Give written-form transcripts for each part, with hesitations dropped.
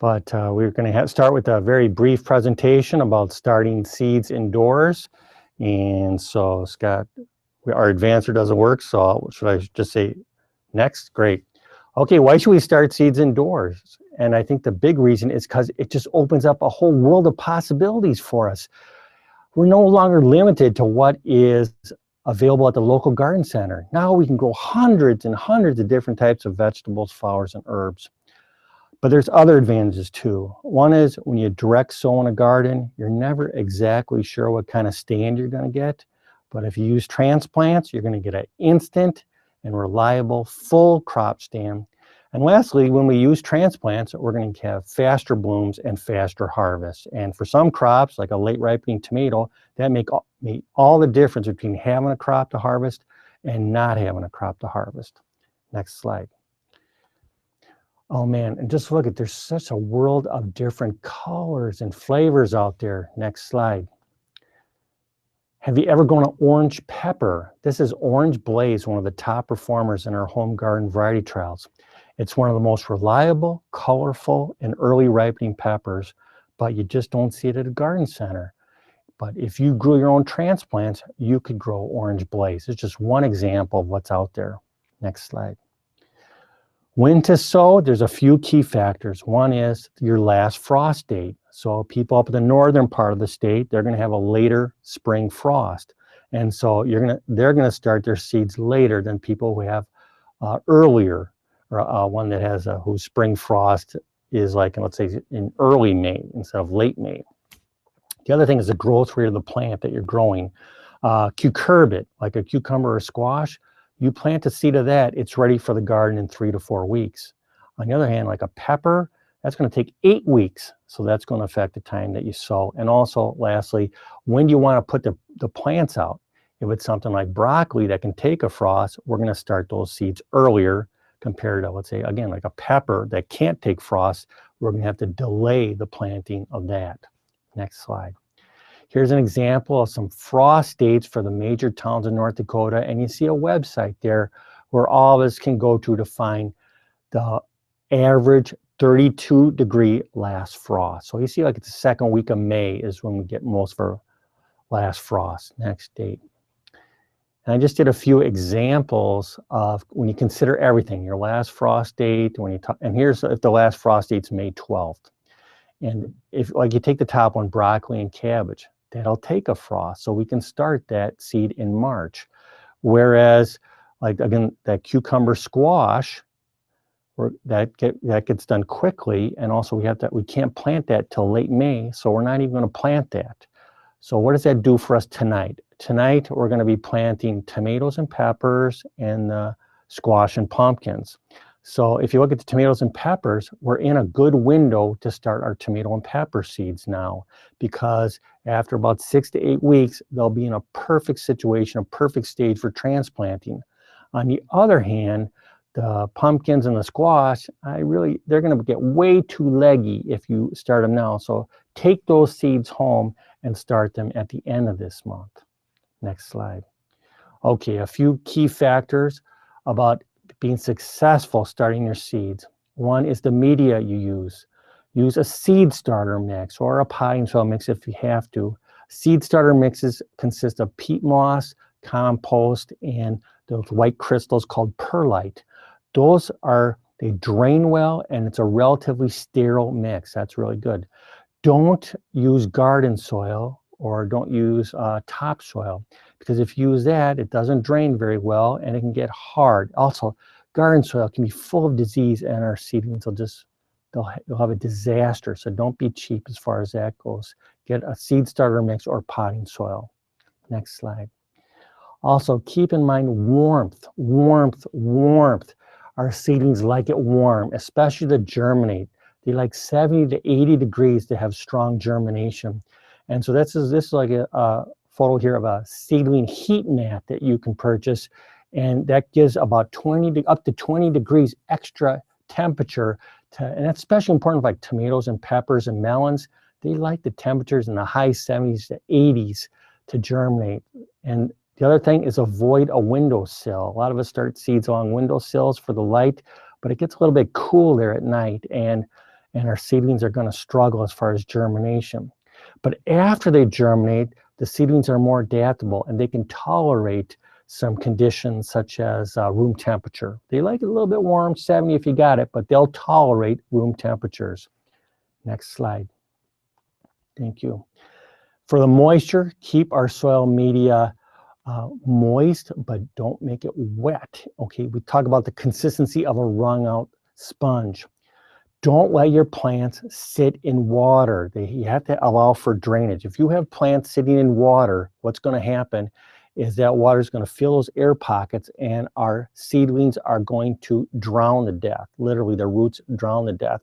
But we're going to start with a very brief presentation about starting seeds indoors. And so Scott, our advancer doesn't work, so should I just say next? Great. Okay, why should we start seeds indoors? And I think the big reason is because it just opens up a whole world of possibilities for us. We're no longer limited to what is available at the local garden center. Now we can grow hundreds and hundreds of different types of vegetables, flowers, and herbs. But there's other advantages too. One is when you direct sow in a garden, you're never exactly sure what kind of stand you're going to get. But if you use transplants, you're going to get an instant and reliable full crop stand. And lastly, when we use transplants, we're going to have faster blooms and faster harvests. And for some crops, like a late ripening tomato, that make all the difference between having a crop to harvest and not having a crop to harvest. Next slide. Oh man, and just look at, there's such a world of different colors and flavors out there. Next slide. Have you ever grown an orange pepper? This is Orange Blaze, one of the top performers in our home garden variety trials. It's one of the most reliable, colorful, and early ripening peppers, but you just don't see it at a garden center. But if you grew your own transplants, you could grow Orange Blaze. It's just one example of what's out there. Next slide. When to sow, there's a few key factors. One is your last frost date. So people up in the northern part of the state, they're going to have a later spring frost. And so they're going to start their seeds later than people who have earlier, or one that has whose spring frost is like, let's say, in early May instead of late May. The other thing is the growth rate of the plant that you're growing. Cucurbit, like a cucumber or squash, you plant a seed of that, it's ready for the garden in 3 to 4 weeks. On the other hand, like a pepper, that's going to take 8 weeks. So that's going to affect the time that you sow. And also, lastly, when do you want to put the plants out? If it's something like broccoli that can take a frost, we're going to start those seeds earlier compared to, let's say, again, like a pepper that can't take frost, we're going to have to delay the planting of that. Next slide. Here's an example of some frost dates for the major towns in North Dakota, and you see a website there where all of us can go to find the average 32-degree last frost. So you see, like, it's the second week of May is when we get most of our last frost. Next date. And I just did a few examples of when you consider everything, your last frost date, and here's if the last frost date's May 12th. And if, like, you take the top one, broccoli and cabbage, that'll take a frost. So we can start that seed in March. Whereas, like, again, that cucumber squash, that gets done quickly. And also we can't plant that till late May. So we're not even going to plant that. So what does that do for us tonight? Tonight, we're going to be planting tomatoes and peppers and squash and pumpkins. So if you look at the tomatoes and peppers, we're in a good window to start our tomato and pepper seeds now, because after about 6 to 8 weeks, they'll be in a perfect situation, a perfect stage for transplanting. On the other hand, the pumpkins and the squash, they're going to get way too leggy if you start them now. So take those seeds home and start them at the end of this month. Next slide. Okay, a few key factors about being successful starting your seeds. One is the media you use. Use a seed starter mix or a potting soil mix if you have to. Seed starter mixes consist of peat moss, compost, and those white crystals called perlite. They drain well, and it's a relatively sterile mix. That's really good. Don't use garden soil or don't use topsoil, because if you use that, it doesn't drain very well and it can get hard. Also, garden soil can be full of disease, and our seedlings they'll have a disaster. So don't be cheap as far as that goes. Get a seed starter mix or potting soil. Next slide. Also, keep in mind warmth, warmth, warmth. Our seedlings like it warm, especially to germinate. They like 70 to 80 degrees to have strong germination. And so this is like a photo here of a seedling heat mat that you can purchase. And that gives about up to 20 degrees extra temperature. And that's especially important for like tomatoes and peppers and melons. They like the temperatures in the high 70s to 80s to germinate. And the other thing is avoid a windowsill. A lot of us start seeds along windowsills for the light, but it gets a little bit cool there at night. And and our seedlings are going to struggle as far as germination. But after they germinate, the seedlings are more adaptable and they can tolerate some conditions such as room temperature. They like it a little bit warm, 70 if you got it, but they'll tolerate room temperatures. Next slide. Thank you. For the moisture, keep our soil media moist, but don't make it wet. Okay, we talk about the consistency of a wrung out sponge. Don't let your plants sit in water. You have to allow for drainage. If you have plants sitting in water, what's going to happen is that water is going to fill those air pockets and our seedlings are going to drown to death. Literally, their roots drown to death.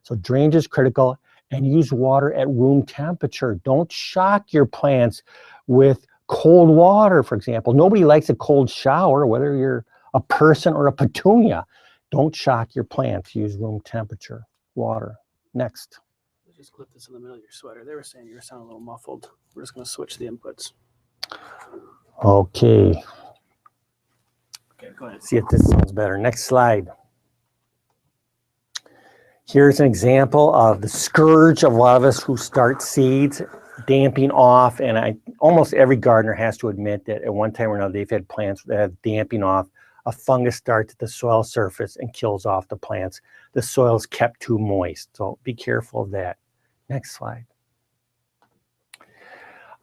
So drainage is critical, and use water at room temperature. Don't shock your plants with cold water, for example. Nobody likes a cold shower, whether you're a person or a petunia. Don't shock your plants. Use room temperature water. Next. Just clip this in the middle of your sweater. They were saying you were sounding a little muffled. We're just going to switch the inputs. Okay. Okay, go ahead. See if this sounds better. Next slide. Here's an example of the scourge of a lot of us who start seeds, damping off. And almost every gardener has to admit that at one time or another they've had plants that have damping off. A fungus starts at the soil surface and kills off the plants. The soil is kept too moist, so be careful of that. Next slide.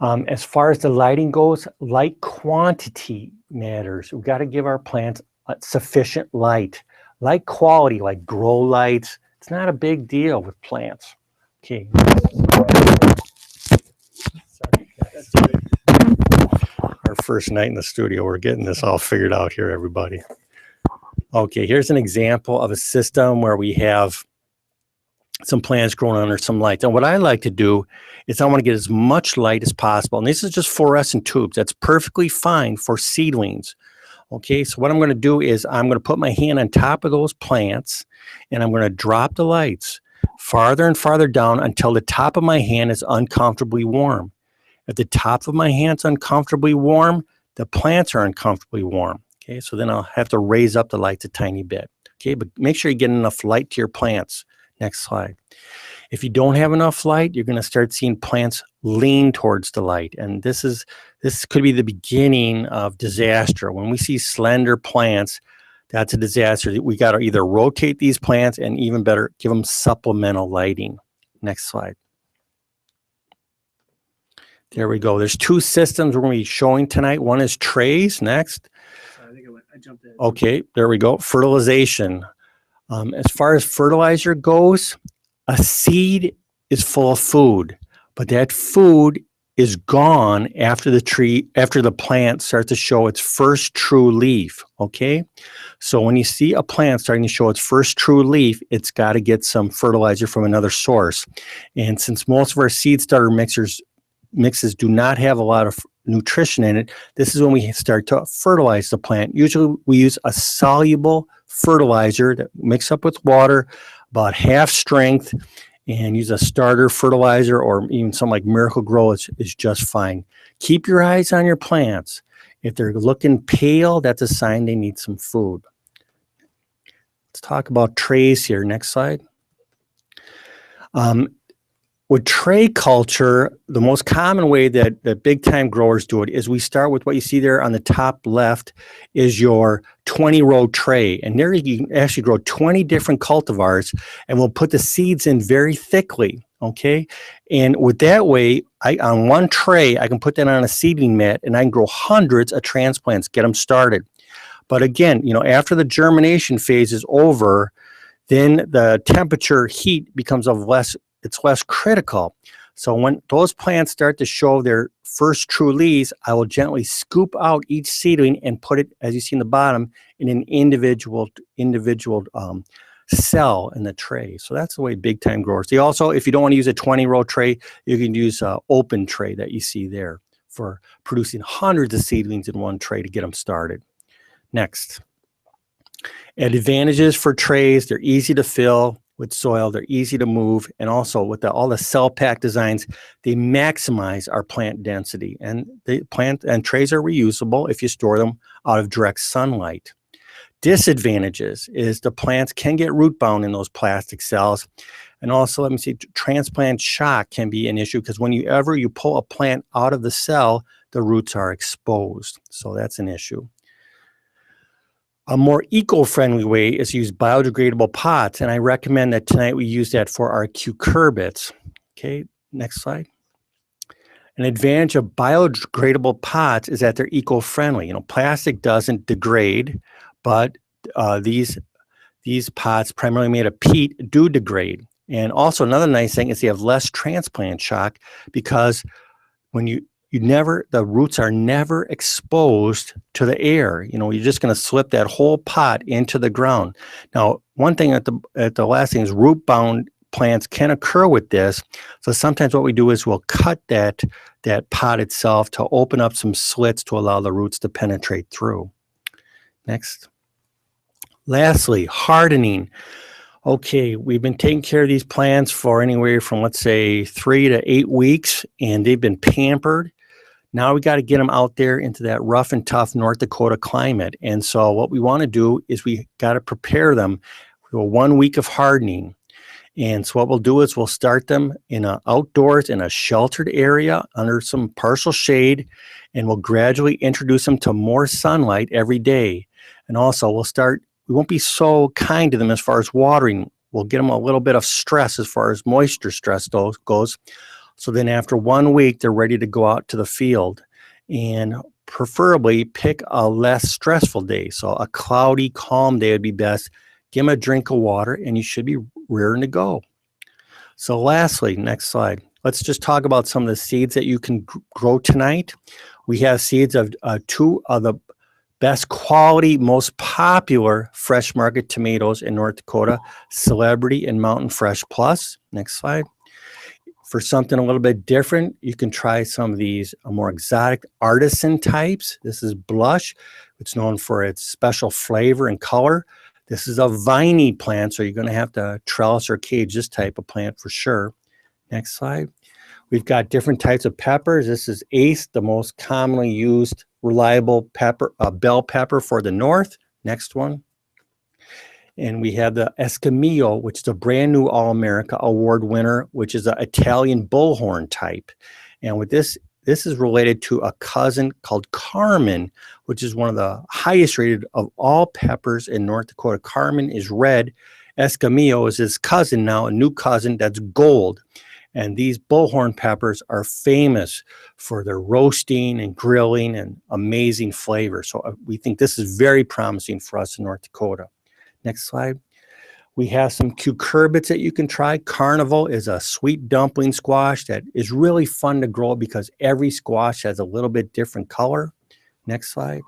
As far as the lighting goes, light quantity matters. We've got to give our plants sufficient light. Light quality, like grow lights, it's not a big deal with plants. Okay. Sorry, guys. Our first night in the studio, we're getting this all figured out here, everybody. Okay, here's an example of a system where we have some plants growing under some lights. And what I like to do is I want to get as much light as possible. And this is just fluorescent tubes. That's perfectly fine for seedlings. Okay, so what I'm going to do is I'm going to put my hand on top of those plants and I'm going to drop the lights farther and farther down until the top of my hand is uncomfortably warm. If the top of my hand's uncomfortably warm, the plants are uncomfortably warm. Okay, so then I'll have to raise up the lights a tiny bit. Okay, but make sure you get enough light to your plants. Next slide. If you don't have enough light, you're going to start seeing plants lean towards the light. And this could be the beginning of disaster. When we see slender plants, that's a disaster. We got to either rotate these plants and even better, give them supplemental lighting. Next slide. There we go. There's two systems we're going to be showing tonight. One is trays. Next. Sorry, I think I jumped in. Okay, there we go. Fertilization. As far as fertilizer goes, a seed is full of food, but that food is gone after the plant starts to show its first true leaf. Okay, so when you see a plant starting to show its first true leaf, it's got to get some fertilizer from another source. And since most of our seed starter mixes do not have a lot of nutrition in it, this is when we start to fertilize the plant. Usually we use a soluble fertilizer that mix up with water, about half strength, and use a starter fertilizer or even something like Miracle Grow is just fine. Keep your eyes on your plants. If they're looking pale, that's a sign they need some food. Let's talk about trays here. Next slide. With tray culture, the most common way that big time growers do it is we start with what you see there on the top left is your 20-row tray. And there you can actually grow 20 different cultivars and we'll put the seeds in very thickly, okay? And with that way, on one tray, I can put that on a seedling mat and I can grow hundreds of transplants, get them started. But again, after the germination phase is over, then the temperature heat becomes it's less critical. So when those plants start to show their first true leaves, I will gently scoop out each seedling and put it, as you see in the bottom, in an individual cell in the tray. So that's the way big time growers. They also, if you don't want to use a 20-row tray, you can use an open tray that you see there for producing hundreds of seedlings in one tray to get them started. Next. Advantages for trays, they're easy to fill with soil, they're easy to move, and also with all the cell pack designs, they maximize our plant density. And the plant and trays are reusable if you store them out of direct sunlight. Disadvantages is the plants can get root bound in those plastic cells. And also, let me see, transplant shock can be an issue because whenever you pull a plant out of the cell, the roots are exposed. So that's an issue. A more eco-friendly way is to use biodegradable pots, and I recommend that tonight we use that for our cucurbits. Okay, next slide. An advantage of biodegradable pots is that they're eco-friendly. You know, plastic doesn't degrade, but these pots, primarily made of peat, do degrade. And also another nice thing is they have less transplant shock because when the roots are never exposed to the air. You know, you're just going to slip that whole pot into the ground. Now, one thing at the last thing is root bound plants can occur with this. So sometimes what we do is we'll cut that pot itself to open up some slits to allow the roots to penetrate through. Next. Lastly, hardening. Okay, we've been taking care of these plants for anywhere from, let's say, 3 to 8 weeks, and they've been pampered. Now we got to get them out there into that rough and tough North Dakota climate. And so what we want to do is we got to prepare them for 1 week of hardening. And so what we'll do is we'll start them in outdoors in a sheltered area under some partial shade, and we'll gradually introduce them to more sunlight every day. And also we won't be so kind to them as far as watering. We'll get them a little bit of stress as far as moisture stress goes. So then after 1 week, they're ready to go out to the field, and preferably pick a less stressful day. So a cloudy, calm day would be best. Give them a drink of water and you should be rearing to go. So lastly, next slide. Let's just talk about some of the seeds that you can grow tonight. We have seeds of 2 of the best quality, most popular fresh market tomatoes in North Dakota, Celebrity and Mountain Fresh Plus. Next slide. For something a little bit different, you can try some of these more exotic artisan types. This is Blush. It's known for its special flavor and color. This is a viney plant, so you're going to have to trellis or cage this type of plant for sure. Next slide. We've got different types of peppers. This is Ace, the most commonly used reliable pepper, bell pepper for the north. Next one. And we have the Escamillo, which is a brand new All-America Award winner, which is an Italian bullhorn type. And with this is related to a cousin called Carmen, which is one of the highest rated of all peppers in North Dakota. Carmen is red. Escamillo is his cousin now, a new cousin that's gold. And these bullhorn peppers are famous for their roasting and grilling and amazing flavor. So we think this is very promising for us in North Dakota. Next slide. We have some cucurbits that you can try. Carnival is a sweet dumpling squash that is really fun to grow because every squash has a little bit different color. Next slide.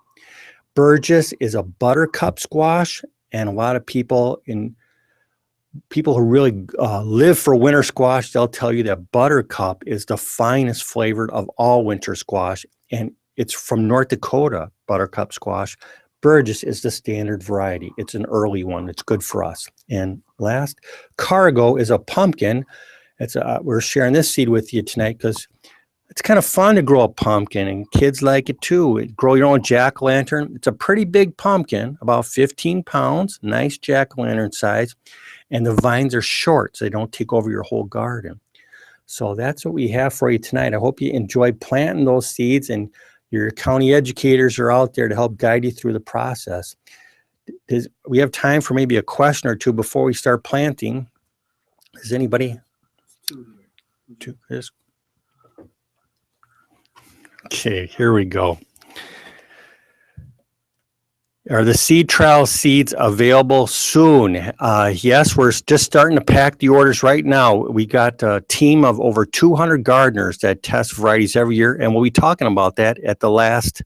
Burgess is a buttercup squash, and a lot of people who really live for winter squash, they'll tell you that buttercup is the finest flavored of all winter squash, and it's from North Dakota, buttercup squash. Burgess is the standard variety. It's an early one. It's good for us. And last, Cargo is a pumpkin. We're sharing this seed with you tonight because it's kind of fun to grow a pumpkin, and kids like it too. Grow your own jack-o'-lantern. It's a pretty big pumpkin, about 15 pounds, nice jack-o'-lantern size, and the vines are short, so they don't take over your whole garden. So that's what we have for you tonight. I hope you enjoyed planting those seeds, and your county educators are out there to help guide you through the process. We have time for maybe a question or two before we start planting. Is anybody? Two. Okay, here we go. Are the seed trial seeds available soon? Yes, we're just starting to pack the orders right now. We got a team of over 200 gardeners that test varieties every year, and we'll be talking about that at the last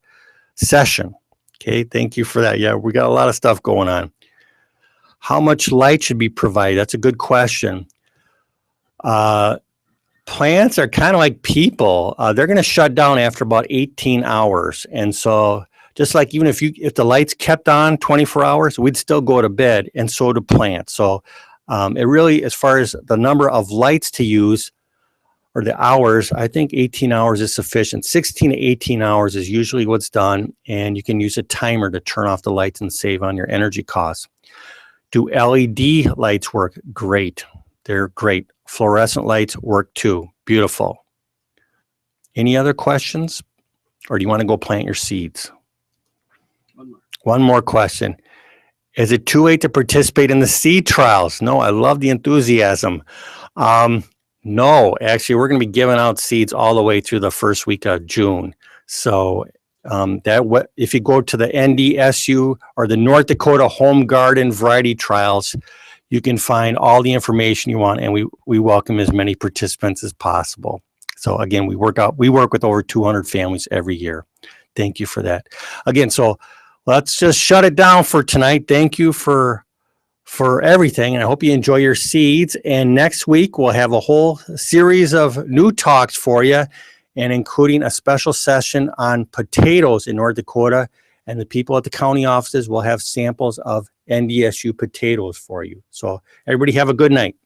session. Okay, thank you for that. Yeah, we got a lot of stuff going on. How much light should be provided? That's a good question. Plants are kind of like people. They're going to shut down after about 18 hours, and so just like even if the lights kept on 24 hours, we'd still go to bed, and so do plants. So it really, as far as the number of lights to use, or the hours, I think 18 hours is sufficient. 16 to 18 hours is usually what's done, and you can use a timer to turn off the lights and save on your energy costs. Do LED lights work? Great. They're great. Fluorescent lights work too. Beautiful. Any other questions? Or do you want to go plant your seeds? One more question. Is it too late to participate in the seed trials? No, I love the enthusiasm. No, actually, we're going to be giving out seeds all the way through the first week of June. So if you go to the NDSU or the North Dakota Home Garden Variety Trials, you can find all the information you want, and we welcome as many participants as possible. So again, we work with over 200 families every year. Thank you for that. Again, so let's just shut it down for tonight. Thank you for everything, and I hope you enjoy your seeds. And next week, we'll have a whole series of new talks for you, and including a special session on potatoes in North Dakota. And the people at the county offices will have samples of NDSU potatoes for you. So everybody have a good night.